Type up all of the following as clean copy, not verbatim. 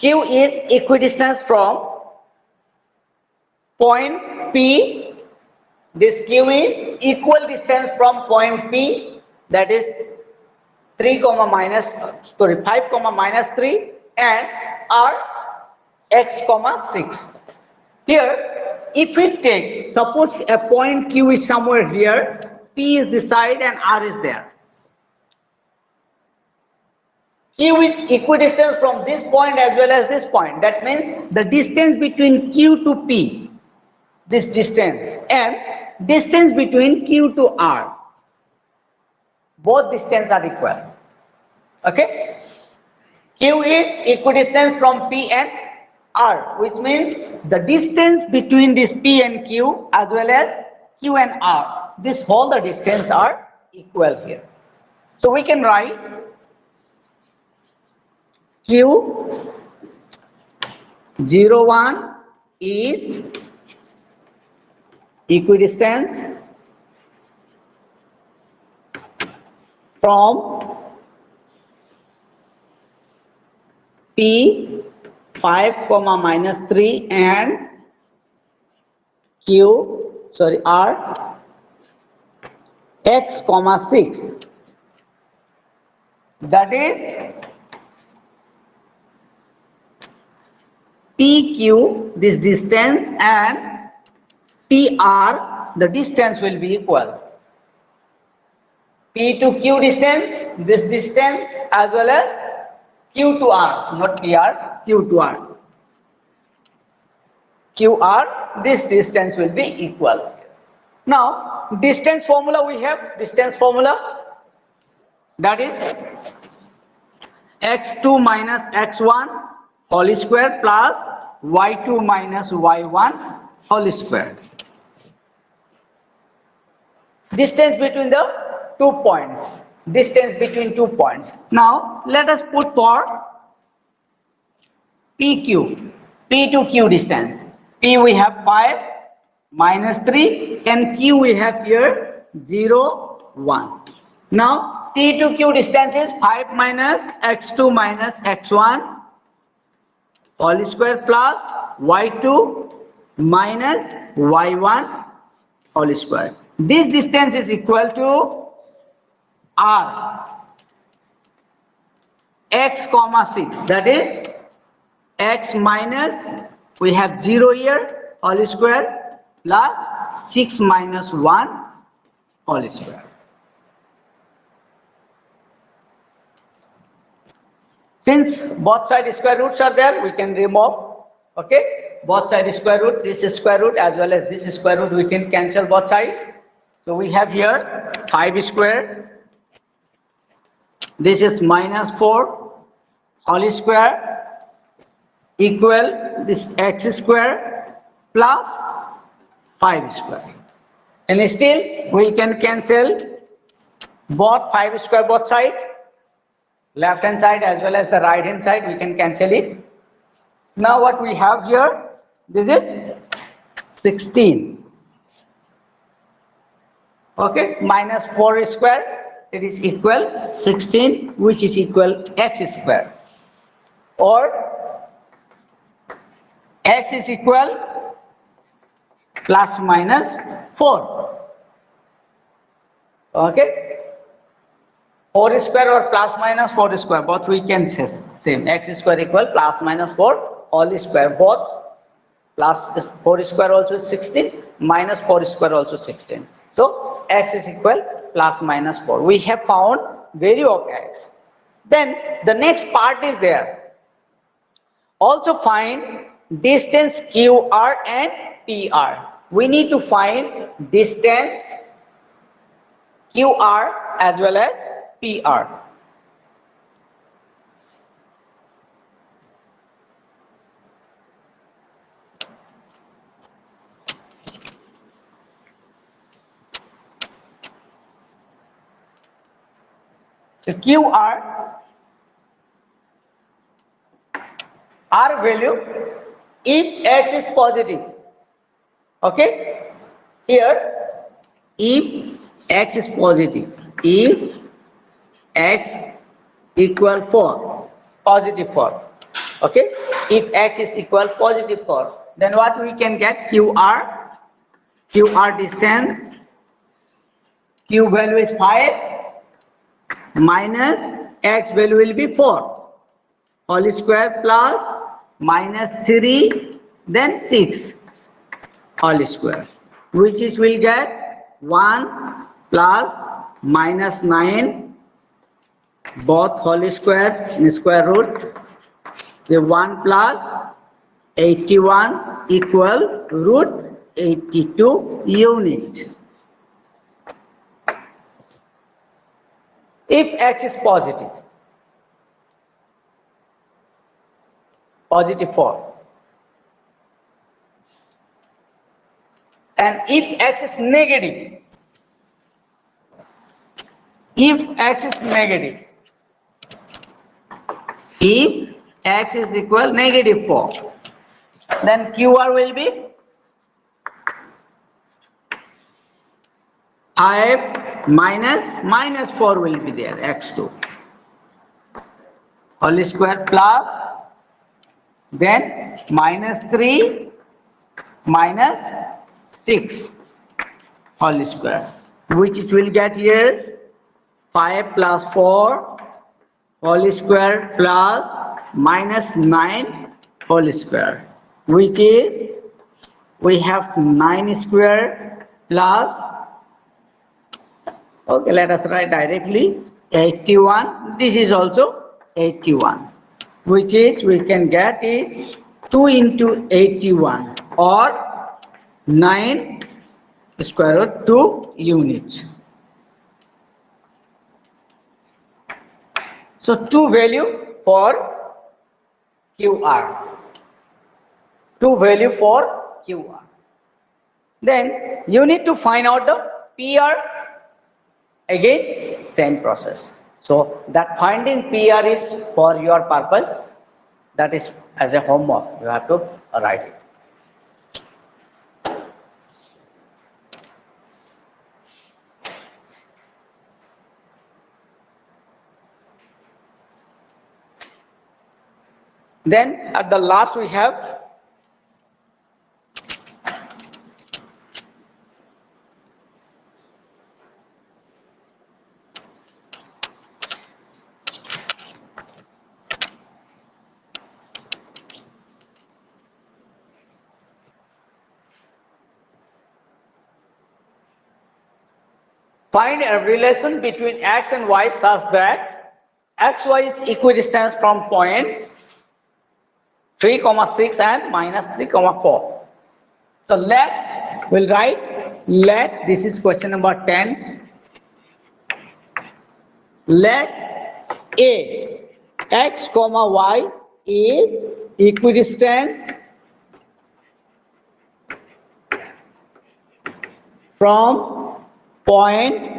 Q is equidistance from point P. This Q is equal distance from point P, that is 5 comma minus 3, and R x comma 6. Here, if we take, suppose a point Q is somewhere here, P is the side and R is there. Q is equidistant from this point as well as this point. That means the distance between Q to P, this distance, and distance between Q to R, both distances are equal. Okay? Q is equidistant from P and R, which means the distance between this P and Q as well as Q and R, this whole the distance are equal here. So we can write Q 01 is equidistance from P 5 comma minus 3 and R x comma 6. That is PQ, this distance, and PR, the distance will be equal. P to Q distance, this distance, as well as Q to R, not PR, Q to R. QR, this distance will be equal. Now, distance formula we have, distance formula, that is x2 minus x1 whole square plus y2 minus y1 whole square. Distance between the 2 points. Distance between 2 points. Now let us put for PQ, P to Q distance. P we have 5 minus 3 and Q we have here 0, 1. Now P to Q distance is 5 minus x2 minus x1 whole square plus y2 minus y1 whole square. This distance is equal to R x comma 6, that is x minus, we have 0 here whole square plus 6 minus 1 whole square. Since both side square roots are there, we can remove. Okay, both side square root, this is square root as well as this square root, we can cancel both sides. So we have here 5 square, this is minus 4 whole square equal this x square plus 5 square. And still we can cancel both 5 square both side, left hand side as well as the right hand side, we can cancel it. Now what we have here, this is 16. Okay, minus 4 square, it is equal 16, which is equal x square, or x is equal plus minus 4. Okay, 4 square or plus minus 4 square, both we can say same. X square equal plus minus 4 whole square, both plus 4 square also 16, minus 4 square also 16. So x is equal plus minus 4. We have found value of x. Then the next part is there. Also find distance QR and PR. We need to find distance QR as well as PR. So QR, R value if x is positive. Okay, here if x is positive, if x equal 4, positive 4, Okay, if x is equal positive 4, then what we can get? QR distance, q value is 5 minus x value will be 4 whole square plus minus 3 then 6 whole square, which is will get 1 plus minus 9 both whole square in square root, the 1 plus 81 equal root 82 unit. If x is positive 4, and if x is negative, if x is equal negative 4, then QR will be 5 minus 4 will be there, x2 whole square plus then minus 3 minus 6 whole square, which it will get here 5 plus 4 whole square plus minus 9 whole square, which is we have 9 square plus, okay, let us write directly 81. This is also 81, which is we can get is 2 into 81 or 9 square root 2 units. So 2 value for QR. 2 value for QR. Then you need to find out the PR. Again, same process. So that finding PR is for your purpose. That is as a homework. You have to write it. Then at the last we have find a relation between x and y such that xy is equidistant from point 3, 6 and minus 3, 4. So we'll write, this is question number 10. Let A, x, y is equidistant from points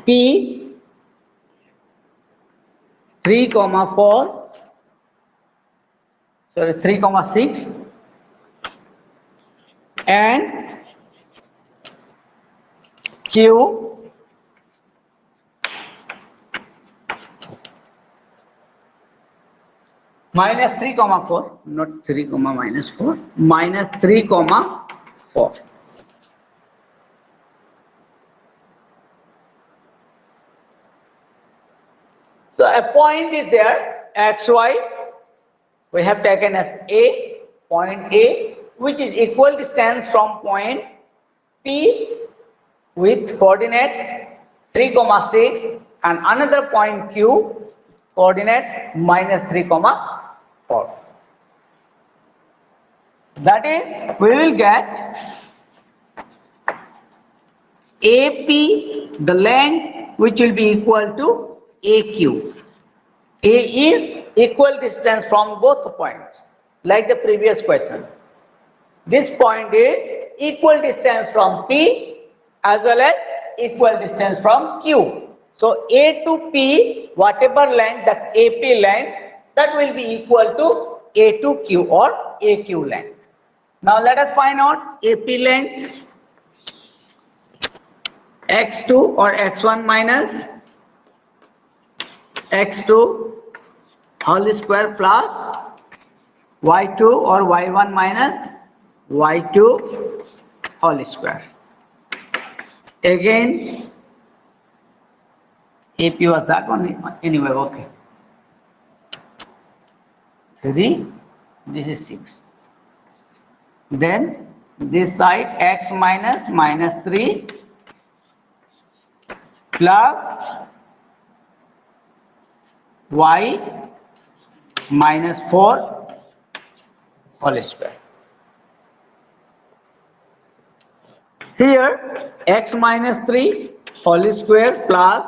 P 3, 4, 3, 6 and Q minus 3, 4, not 3, minus 4, minus 3, 4. So a point is there, xy, we have taken as A, point A, which is equal distance from point P with coordinate 3, 6 and another point Q coordinate minus 3, 4. That is, we will get AP, the length which will be equal to AQ. A is equal distance from both points, like the previous question. This point is equal distance from P as well as equal distance from Q. So A to P, whatever length, that AP length, that will be equal to A to Q or AQ length. Now let us find out AP length. x2 or x1 minus x2 whole square plus y2 or y1 minus y2 whole square. Again, AP was that one anyway, okay. 3, this is 6. Then this side x minus 3 plus y minus 4 whole square. Here x minus 3 whole square plus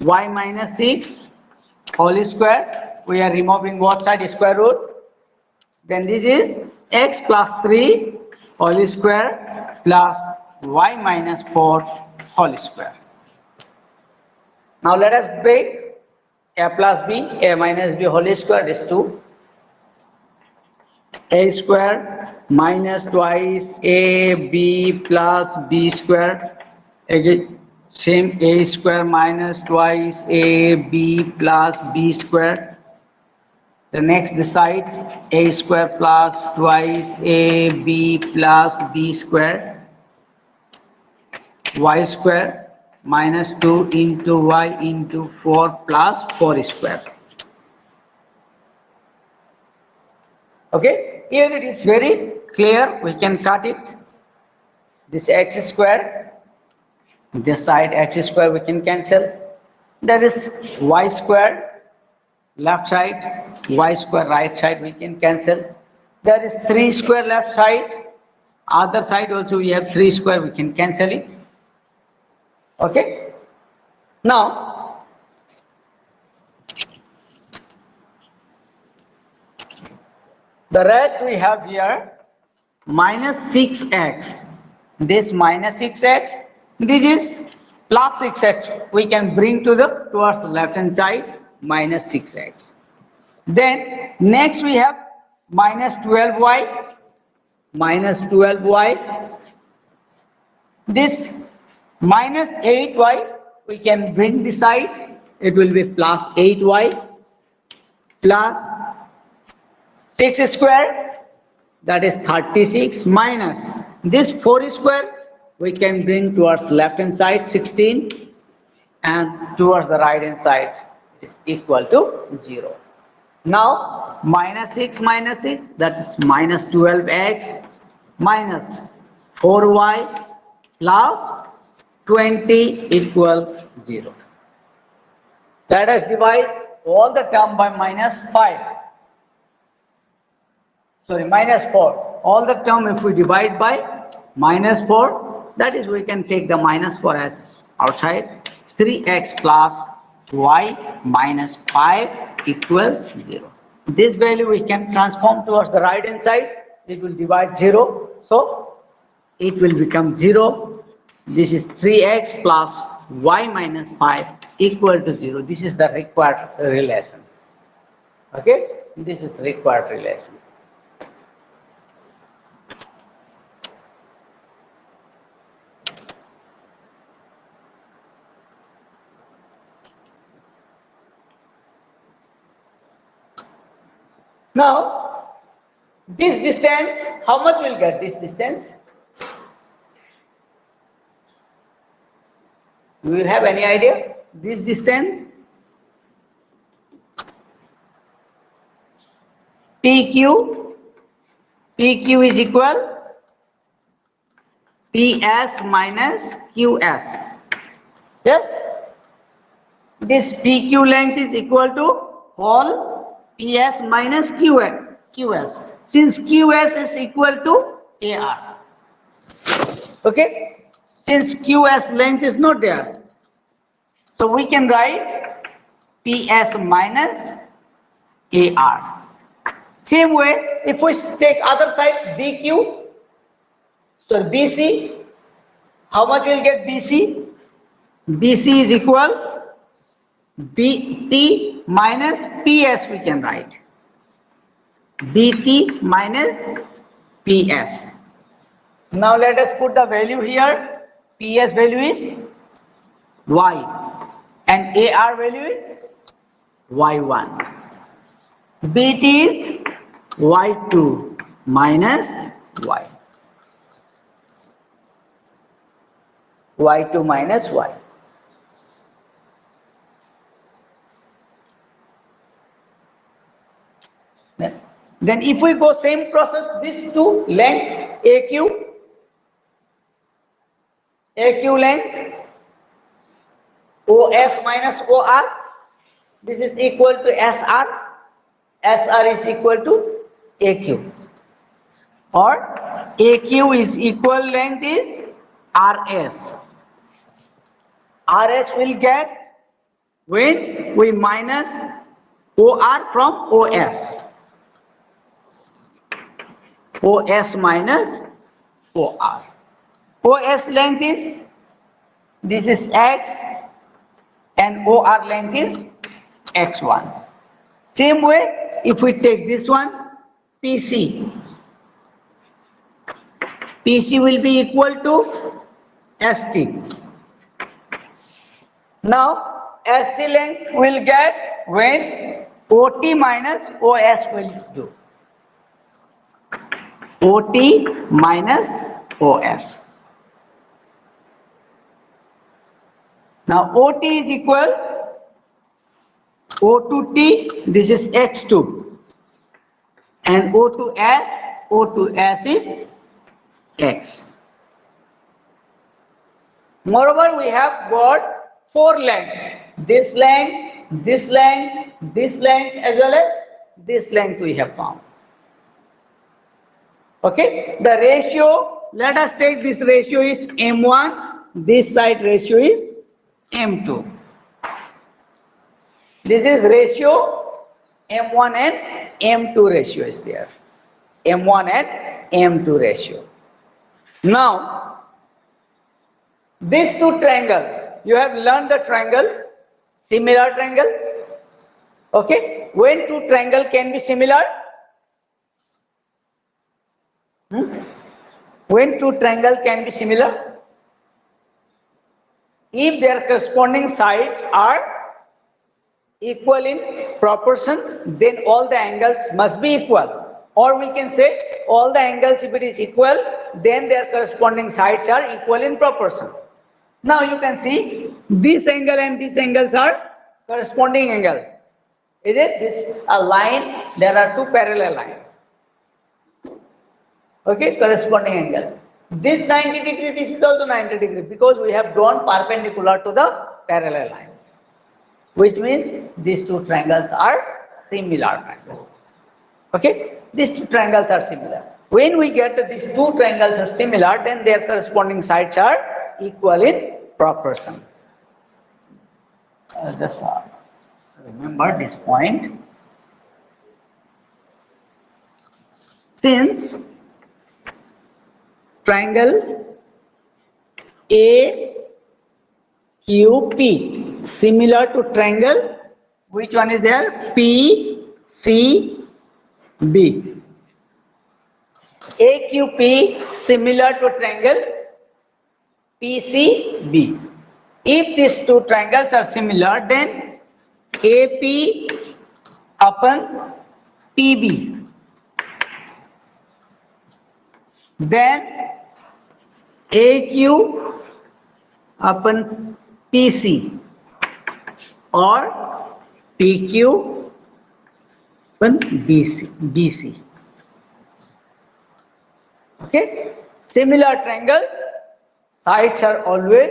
y minus 6 whole square. We are removing both sides square root. Then this is x plus 3 whole square plus y minus 4 whole square. Now let us break a plus b, a minus b whole square is 2. A square minus twice ab plus b square. Again same, a square minus twice ab plus b square. The next this side a square plus twice ab plus b square. Y square minus 2 into y into 4 plus 4 square. Okay, here it is very clear, we can cut it. This x square, this side x square we can cancel. There is y square, left side, y square right side we can cancel. There is 3 square left side, other side also we have 3 square, we can cancel it. Okay, now the rest we have here minus 6x. This minus 6x, this is plus 6x. We can bring to the towards the left hand side minus 6x. Then next we have minus 12y. Minus 12y. This minus 8y we can bring this side. It will be plus 8y plus 6 square, that is 36, minus this 4 square we can bring towards left hand side 16 and towards the right hand side is equal to 0. Now minus 6 that is minus 12x minus 4y plus 20 equal 0. Let us divide all the term by minus 5. Sorry, minus 4. All the term if we divide by minus 4, that is we can take the minus 4 as outside. 3x plus y minus 5 equals 0. This value we can transform towards the right hand side. It will divide 0. So it will become 0. This is 3x plus y minus 5 equal to 0. This is the required relation. Okay, this is required relation. Now, this distance, how much will get this distance? Do you have any idea? This distance, PQ is equal PS minus QS. Yes? This PQ length is equal to whole PS minus QS. Since QS is equal to AR. Okay? Since QS length is not there. So we can write PS minus AR. Same way, if we take other side BQ, so BC, how much will get BC? BC is equal BT minus PS we can write. BT minus PS. Now let us put the value here. PS value is Y and AR value is Y1. BT is Y2 minus Y. Y2 minus Y. Then if we go same process, this two length AQ length OF minus OR, this is equal to SR, SR is equal to AQ, or AQ is equal length is RS. RS will get when we minus OR from OS. OS minus OR. OS length is, this is X and OR length is X1. Same way, if we take this one, PC. PC will be equal to ST. Now, ST length will get when OT minus OS will do. OT minus OS. Now OT is equal O to T, this is X2, and O to S is X. Moreover, we have got 4 lengths. This length, this length, this length, as well as this length we have found. Okay, the ratio, let us take this ratio is M1, this side ratio is M2. This is ratio M1 and M2 ratio is there. M1 and M2 ratio. Now, these two triangles, you have learned the triangle, similar triangle. Okay, when two triangles can be similar? When two triangles can be similar? If their corresponding sides are equal in proportion, then all the angles must be equal. Or we can say all the angles, if it is equal, then their corresponding sides are equal in proportion. Now you can see this angle and these angles are corresponding angle. Is it? This a line, there are two parallel lines. Okay, corresponding angle. This 90 degree, this is also 90 degree, because we have drawn perpendicular to the parallel lines, which means these two triangles are similar triangles. Okay, these two triangles are similar. When we get these two triangles are similar, then their corresponding sides are equal in proportion. Just remember this point. Since triangle AQP similar to triangle, which one is there? PCB. AQP similar to triangle PCB. If these two triangles are similar, then AP upon PB, then AQ upon PC, or PQ upon BC. Okay, similar triangles, sides are always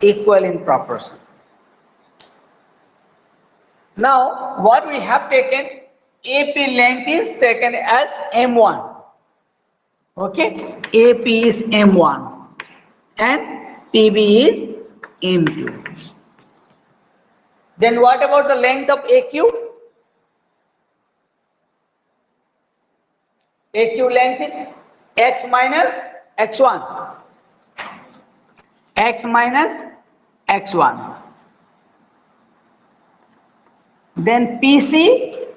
equal in proportion. Now, what we have taken, AP length is taken as M1. Okay, AP is M1 and PB is M2. Then what about the length of AQ? AQ length is X minus X1. X minus X1. Then PC,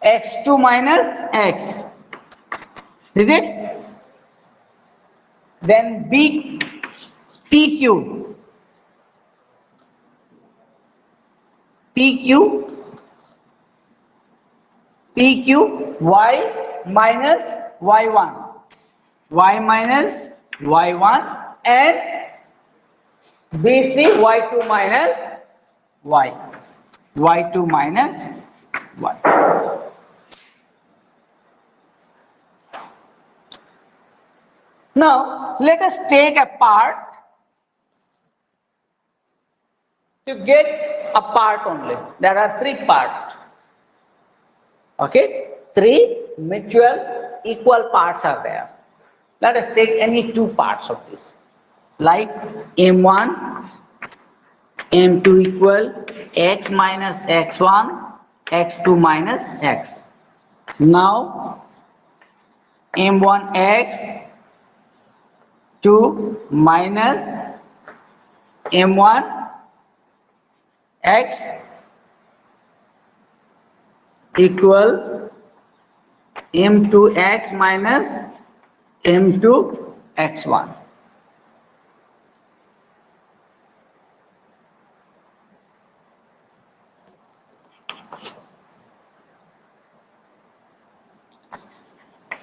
X2 minus X. Is it? then PQ y minus y1, and BC y2 minus y. Now let us take a part to get a part only. There are three parts. Okay, three mutual equal parts are there. Let us take any two parts of this, like M1, M2 equal x minus x1, x2 minus x. Now M1 x2 minus M1 x equal M2x minus M2x1.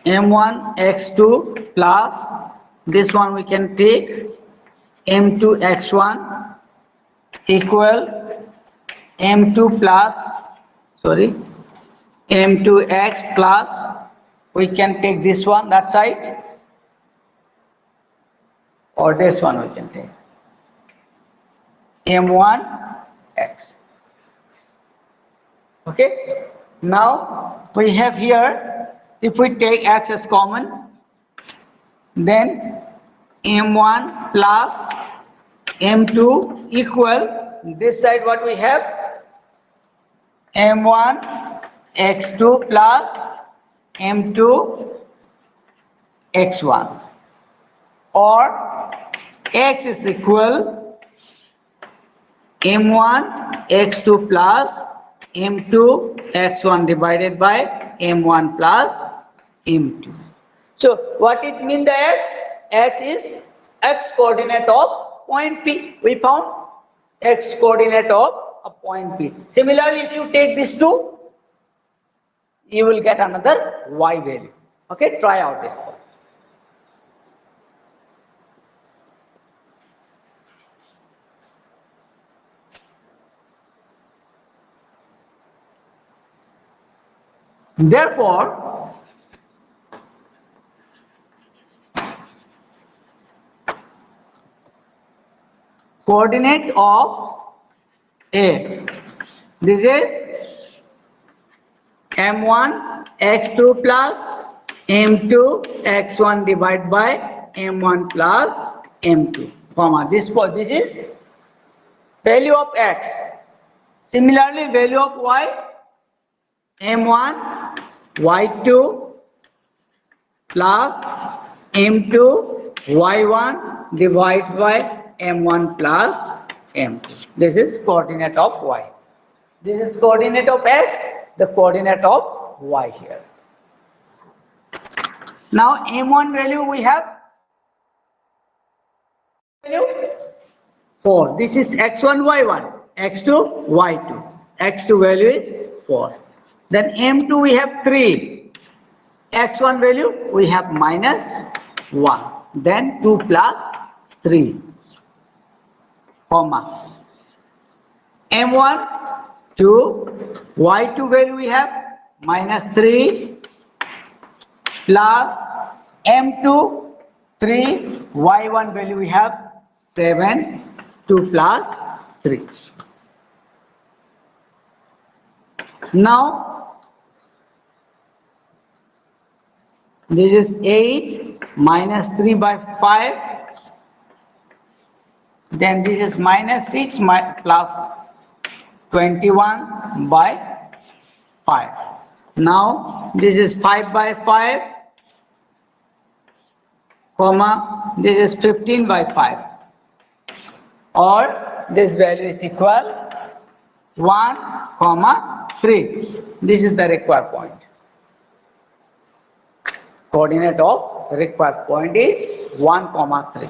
M1 x2 plus this one we can take M2 x1 equal M2 plus M2x plus we can take this one that side, or this one we can take M1x. Okay, now we have here, if we take x as common, then M1 plus M2 equal, this side what we have, M1 x2 plus M2 x1, or x is equal M1 x2 plus M2 x1 divided by M1 plus M2. So what it means, the x? X is x coordinate of point P. We found x coordinate of a point P. Similarly, if you take these two, you will get another y value. Okay, try out this one. Therefore, coordinate of A, this is M1 x2 plus M2 x1 divided by M1 plus M2, comma, this is value of x. Similarly, value of y, M1 y2 plus M2 y1 divided by M1 plus M2. This is coordinate of y. This is coordinate of x, the coordinate of y here. Now M1 value we have value 4. This is x1 y1, x2 y2. x2 value is 4. Then M2 we have 3. x1 value we have minus 1. Then 2 plus 3, comma. M1 2, y2 value we have minus 3 plus M2 3, y1 value we have 7, 2 plus 3. Now this is 8 minus 3 by 5, then this is minus 6 plus 21 by 5. Now this is 5 by 5, comma, this is 15 by 5, or this value is equal 1, comma 3. This is the required point. Coordinate of required point is 1 comma 3.